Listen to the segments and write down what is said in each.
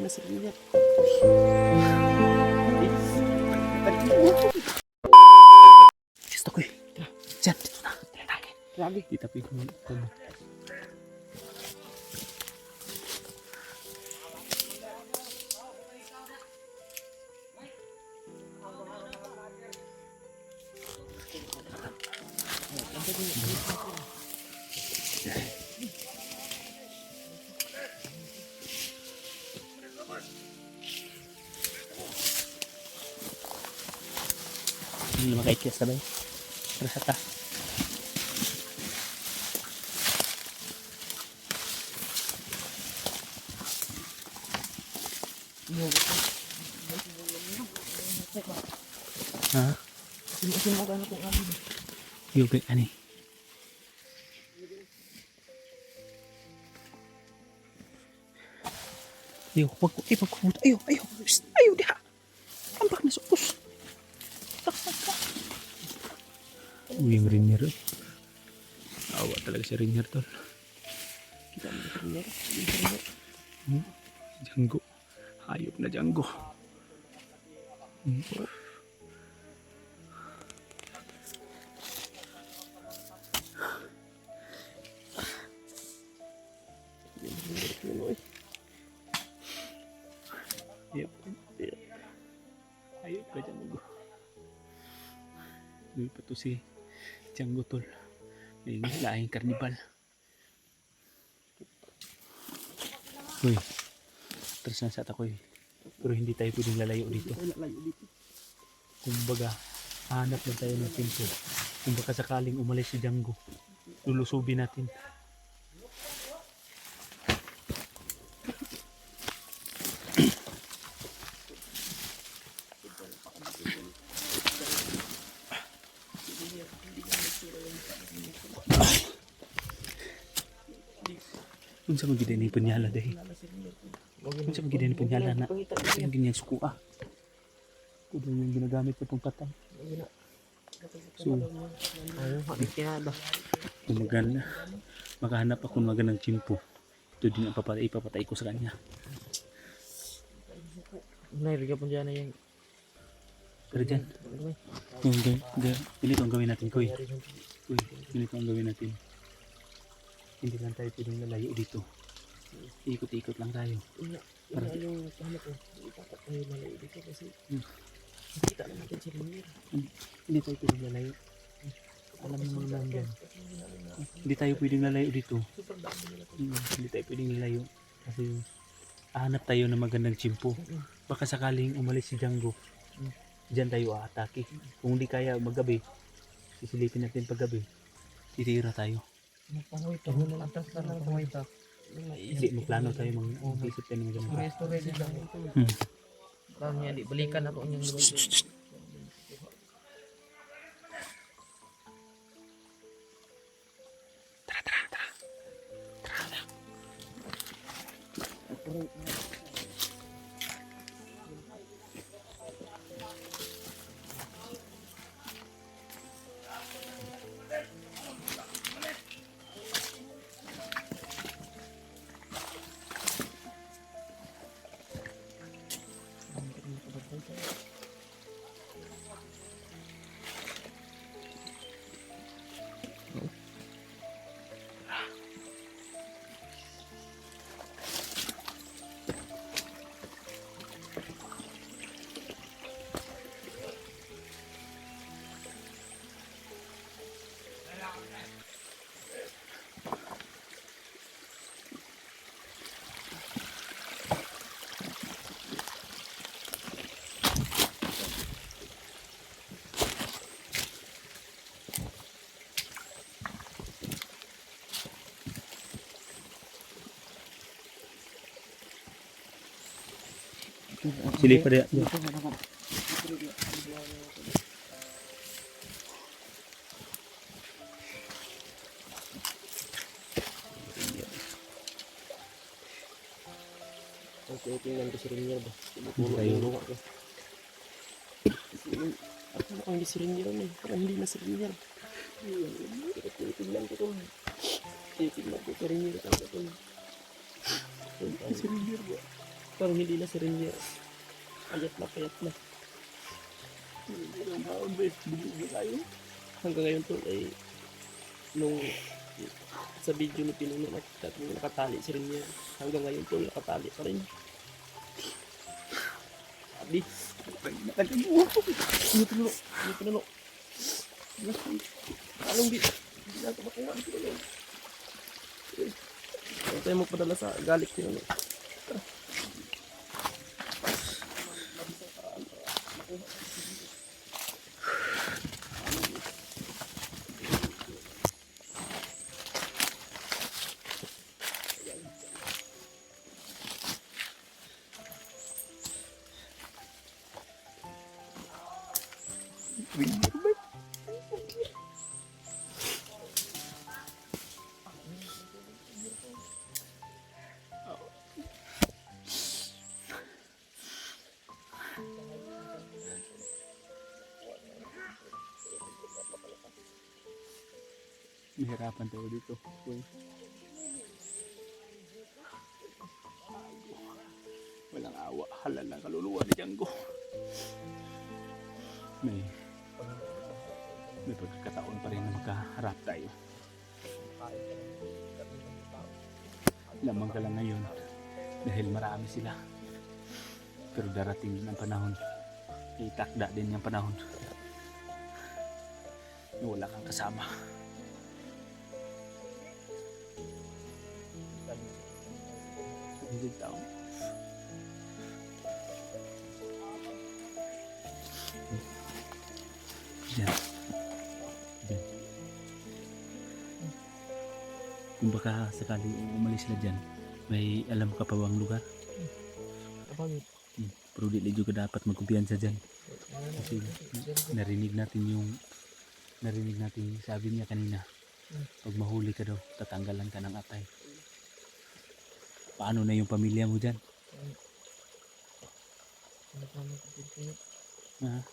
na sa linya. Gusto ko eh. Diyan, dito na. Grabe. Itapin mo ito. Hindi makaikyas na ba yun? Terus ata. Ha? Sino mo gano'n kung ano? Yugay ani. Ayo, wag ko ipagkubut. Ayo, ayo. Psst, ayo diha. Ambak na supos. Taksak ka. Uy, yung Rainier. Awa talaga si Rainier tol. Kita mo sa linya. Django. Hayop na Django. Hayop. Hayop ka Django. Uy, pa to si Django tol. May laing karnibal. Uy. Terus na sa takoy. Pero hindi tayo pwedeng lalayo dito. Kumbaga, hanap lang tayo ng tempo. Kung baka sakaling umalis si Django, lulusubin natin. Unsa man gid ni punyala dai? Unsa man gid ni punyala na? Ang ginyang sukuha. Kudo yung ginagamit sa pangpatay. So, Kinada. kung maghanap ako ng magandang tsimpo, ito din ang ipapatay ko sa kanya. Nailigyan po dyan na yung... Pero dyan, ganito ang gawin natin, Kuy. Uy, ganito ang gawin natin. Hindi lang tayo pwedeng lalayo dito. Ikot-ikot lang tayo. Para yung paano ko, ipapat tayo malayo dito kasi kita na natin si Rainier. Hindi tayo pwedeng lalayo. Alam mo mga nandyan. Hindi tayo pwedeng lalayo dito. Hindi tayo pwedeng lalayo. Kasi hahanap tayo ng magandang tsimpo. Baka sakaling umalis si Django, dyan tayo aatake. Kung hindi kaya maggabi, sisilipin natin paggabi, titira tayo. Magpangoy to. Atas na lang pangoy to. Hindi, magplano tayo mag-isip tayo ng ganun. Storage lang ito. Parang niya, di balikan ako niyang Sili pa dia. Okay, tingnan ko si Rainier ba? Tayo. Ako ang hindi si Rainier eh. Parang hindi na si Rainier. Tingnan ko to. Tingnan ko si Rainier. Si Rainier ba? Parang hindi na si Rainier. Payat na. Hindi lang taon ba? Bumili tayo. Hanggang ngayon tol ay nung sa video na pinuno nakita ko nakatali si Rainier. Hanggang ngayon tol nakatali pa rin. Sabi, Hindi pinuno. Anong di na ito makuha ni pinuno. Huwag tayo magpadala sa galik pinuno. Nahirapan tayo dito. Uy. Walang awa. Halal lang kaluluwa ni Django. May pagkakataon pa rin na magkaharap tayo. Lamang ka lang ngayon dahil marami sila. Pero darating din ang panahon. Itakda din yung panahon na wala kang kasama. Hindi taon. Diyan. Kung baka sakali umalis sila dyan, may alam ka pa bang lugar? Kapag Pero di juga dapat magkumpiyansa dyan. Kasi narinig natin sabi niya kanina, pag mahuli ka daw, tatanggalan ka ng atay. Paano na yung pamilya mo dyan? Ha?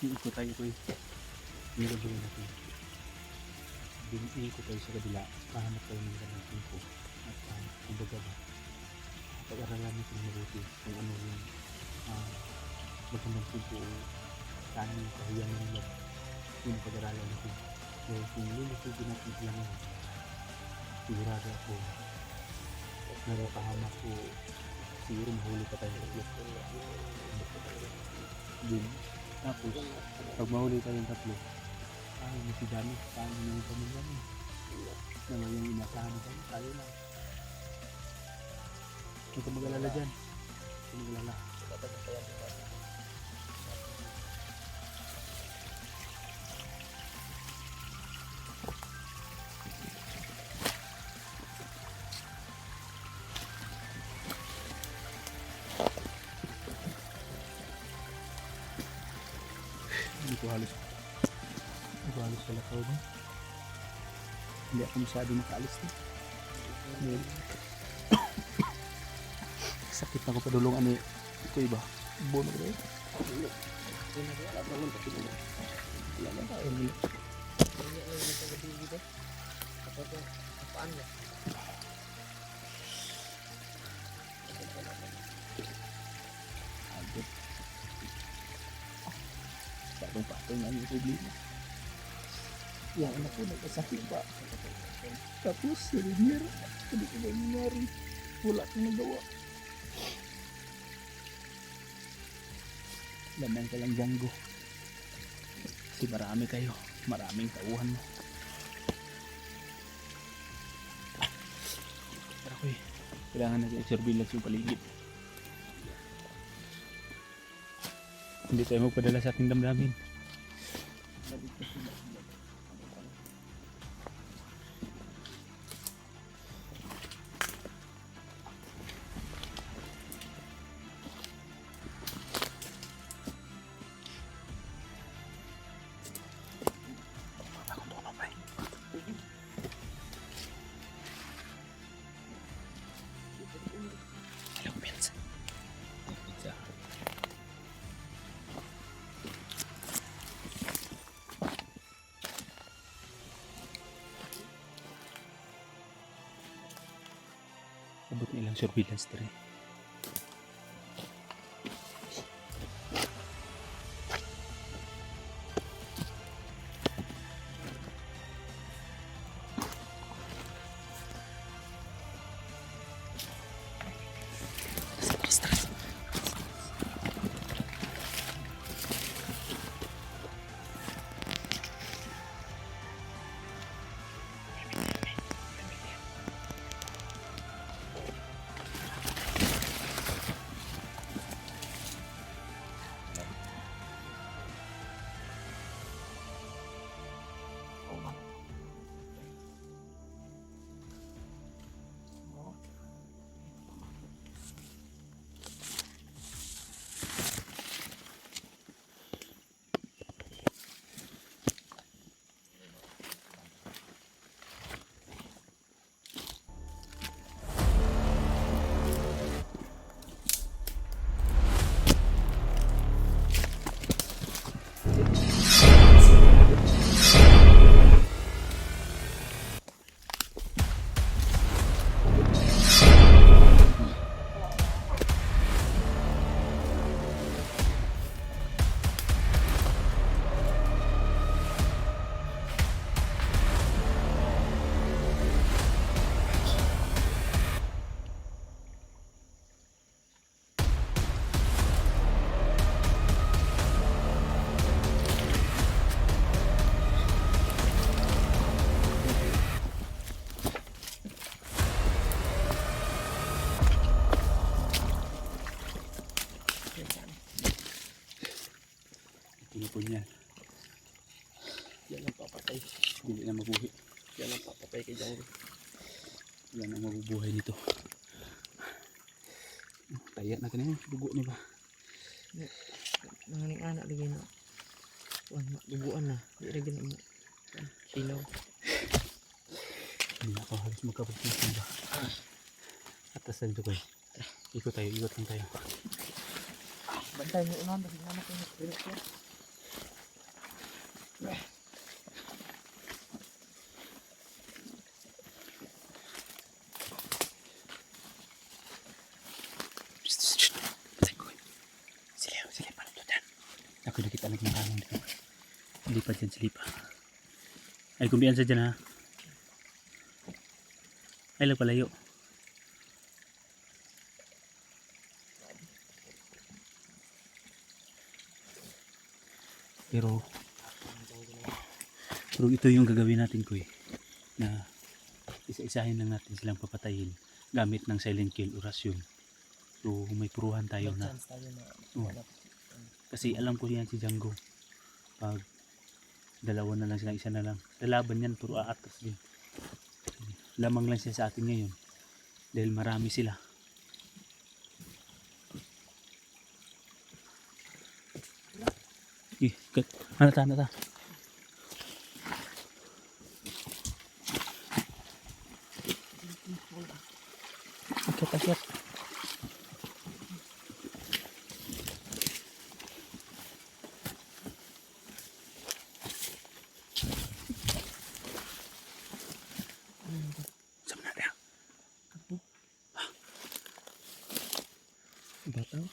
Iikot tayo ko eh. Nilagawin natin. Iikot tayo sa kabila. Pahanap tayo ng ganang tempo. At kumbaga ba, pag-aralan natin mabuti kung ano yung magandang tempo o saan yung kahiyangan nila. Yung pag-aralan natin. So kung lulusugin natin sila ngayon, sigurado ako narapahama ko siguro mahuli pa tayo. Din. Tapos, pag mahuli tayong tatlo, may si Dami, paano na yung pamilya mo? Na yung inasahan tayo, tayo lang. Huwag ka mag-alala dyan. Huwag ka mag-alala. Hindi ko halos kalakaw ba? Hindi ako masyado makaalis na. Sakit na ko padulong ano ito iba. Bono ko rin. Patong-patong na yung problema. Yung anak ko nagkasakit pa. Tapos si Rainier, hindi ko ba nangyari? Wala kang nagawa. Lamang ka lang Django. Kasi marami kayo. Maraming tauhan mo. Pero ko kailangan natin i-surveillance yung paligid. Hindi tayo magpadala sa ating damdamin. surveillance diri. Tinapon niya. Yan ang papatay. Hindi na mabuhay. Yan ang papatay kay Django. Wala na mabubuhay nito. Taya na kanina. Dugo niya ba? Nanganing anak lagi na. Duguan na. Di lagi na mo. Silaw. Hindi ako halos magkapagpunta ba? Atasan ito ko eh. Ikot tayo, ikot lang tayo. Bantay mo unan. Bagi naman ko na. Bilis ko. Ako nakita lagi ng kanong dito. Lipat dyan, silipa. Ay, kumbiyan sa dyan ha. Ay, lagpalayo. Pero ito yung gagawin natin ko eh. Na isa-isahin lang natin silang papatayin gamit ng silent kill orasyon. So may puruhan tayo na. Chance tayo na. Oh. Kasi alam ko yan si Django. Pag dalawa na lang sila, isa na lang. Lalaban yan, puro aatas din. Lamang lang siya sa atin ngayon. Dahil marami sila. Nata. Akyat. Sama na. Bataw.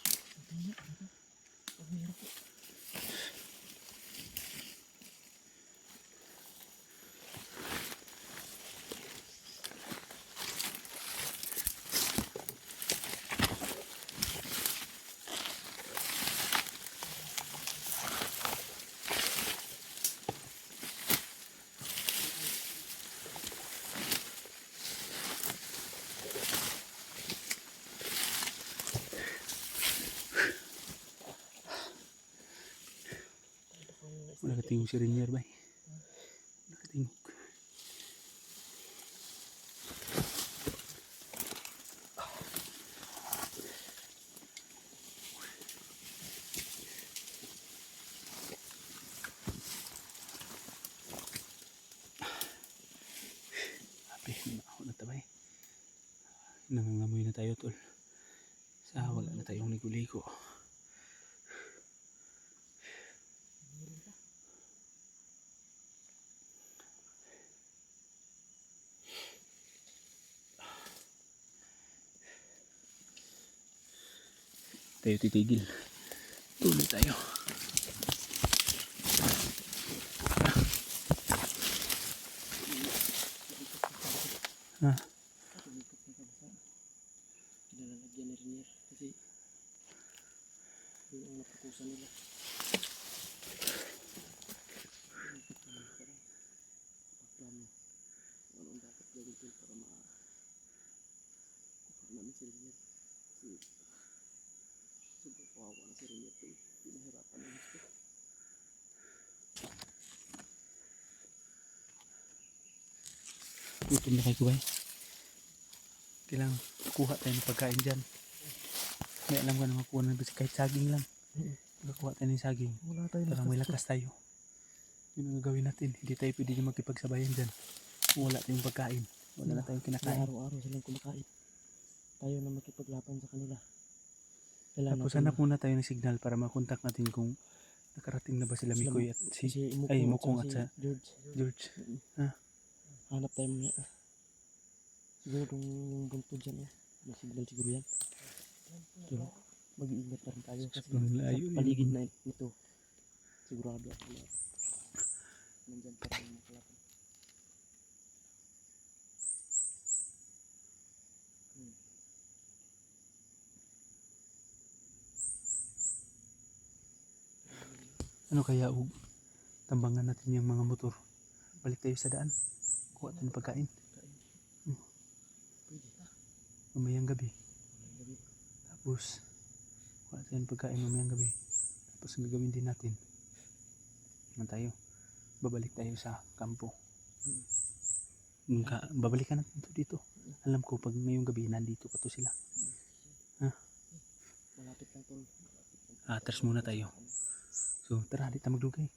Wala katingog si Rainier ba? Wala katingog. Ape, ako na tabay. Nangangamoy na tayo tol. Sa wala na tayong ligo-ligo. tayo titigil. Tuloy tayo. Ha? Kinalalagyan ni Renier kasi yun ang natukusan nila. Pagplano kung anong dapat gawin tol para ma-cover namin si Renier. Kasi sobrang kawawa na si Renier tol. Pinahirapan ng gusto. Gutom na kayo kubay. Kailangan kuha tayo ng pagkain dyan. May alam ka na makuha na kahit saging lang. Kuha tayo ng saging. Wala tayo Parang may lakas tayo. Yun ang gagawin natin. Hindi tayo pwede na magkipagsabayan dyan. Kung wala tayong pagkain. Wala na tayong kinakain. Araw-araw silang kumakain. Tayo na makipaglaban sa kanila. Kailangan Tapos natin hanap muna tayo ng signal para makontak natin kung nakarating na ba sila Mikoy at si Mukong at sa George. Hanap tayo muna. Siguro yung bunto dyan may signal siguro yan. So, mag-iingat na rin tayo kasi Sobrang layo sa paligid na ito sigurado ako na nandyan pa rin yung kalaban. Ano kaya tambangan natin yung mga motor. Balik tayo sa daan. Kuha tayo ng pagkain. Mamayang gabi. Tapos kuha tayo ng pagkain mamayang gabi. Tapos ang gagawin din natin. Ano tayo? Babalik tayo sa kampo. Babalikan natin ito dito. Alam ko pag ngayong gabi nandito pa to sila. Malapit lang tol. Atras muna tayo. So tara, di tayo magdugay.